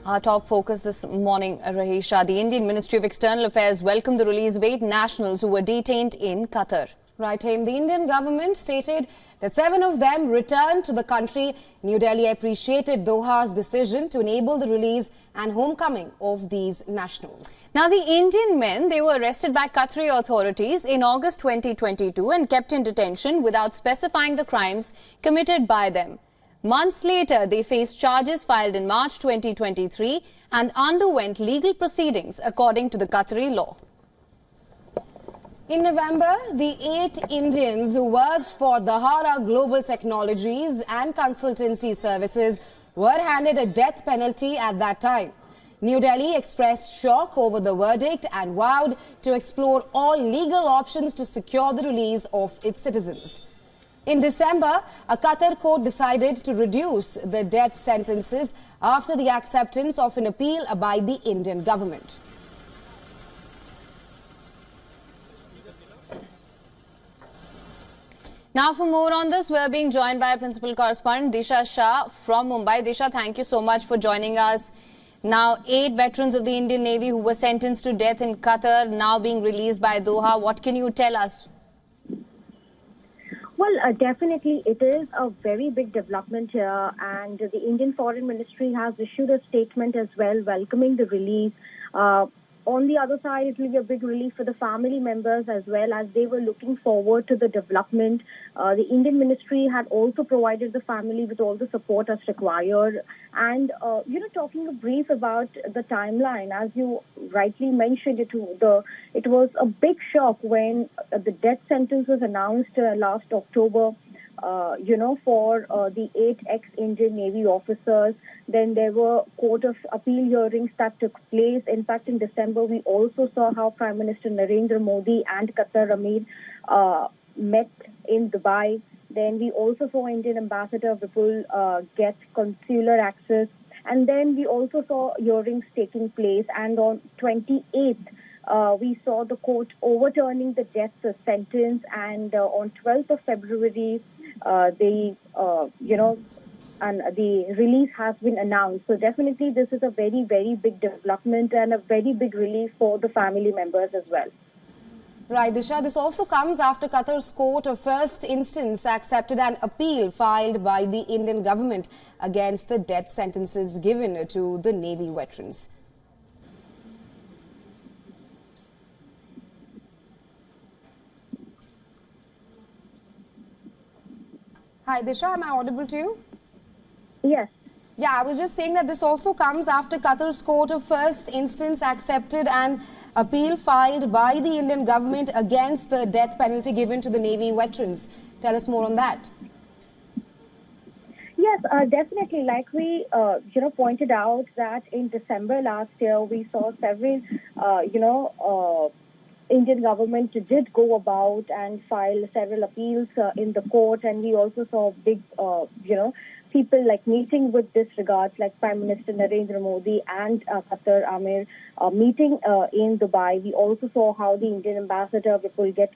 Our top focus this morning, Rahisha. The Indian Ministry of External Affairs welcomed the release of 8 nationals who were detained in Qatar. Right, Haim. The Indian government stated that 7 of them returned to the country. New Delhi appreciated Doha's decision to enable the release and homecoming of these nationals. Now, the Indian men, they were arrested by Qatari authorities in August 2022 and kept in detention without specifying the crimes committed by them. Months later, they faced charges filed in March 2023 and underwent legal proceedings according to the Qatari law. In November, the 8 Indians who worked for Doha Global Technologies and Consultancy Services were handed a death penalty at that time. New Delhi expressed shock over the verdict and vowed to explore all legal options to secure the release of its citizens. In December, a Qatar court decided to reduce the death sentences after the acceptance of an appeal by the Indian government. Now, for more on this, we're being joined by our principal correspondent, Disha Shah from Mumbai. Disha, thank you so much for joining us. Now, 8 veterans of the Indian Navy who were sentenced to death in Qatar now being released by Doha. What can you tell us? Well, definitely it is a very big development here, and the Indian Foreign Ministry has issued a statement as well welcoming the release. On the other side, it will be a big relief for the family members as well, as they were looking forward to the development. The Indian ministry had also provided the family with all the support as required. And, talking a brief about the timeline, as you rightly mentioned, it was a big shock when the death sentence was announced last October. For the 8 ex-Indian Navy officers. Then there were Court of Appeal hearings that took place. In fact, in December, we also saw how Prime Minister Narendra Modi and Qatar Amir met in Dubai. Then we also saw Indian Ambassador Vipul get consular access. And then we also saw hearings taking place. And on 28th, we saw the court overturning the death sentence. And on 12th of February, the release has been announced. So definitely this is a very, very big development and a very big relief for the family members as well. Right, Disha. This also comes after Qatar's court of first instance accepted an appeal filed by the Indian government against the death sentences given to the Navy veterans. Hi, Disha, am I audible to you? Yes. Yeah, I was just saying that this also comes after Qatar's court of first instance accepted an appeal filed by the Indian government against the death penalty given to the Navy veterans. Tell us more on that. Yes, definitely. Like we, pointed out that in December last year, we saw several, Indian government did go about and file several appeals in the court, and we also saw big, people like meeting with disregards, like Prime Minister Narendra Modi and Qatar Amir meeting in Dubai. We also saw how the Indian ambassador will get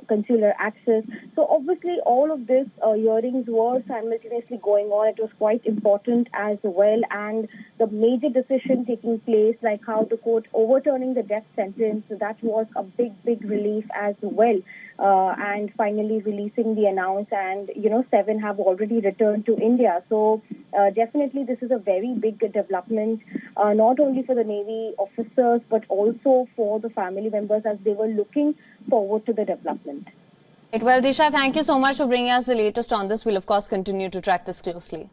consular access. So obviously all of this hearings were simultaneously going on. It was quite important as well, and the major decision taking place, like how the court overturning the death sentence, that was a big, big relief as well. And finally releasing the announce, and 7 have already returned to India. So definitely this is a very big development, not only for the Navy officers but also for the family members, as they were looking forward to the development. Well, Disha, thank you so much for bringing us the latest on this. We'll of course continue to track this closely.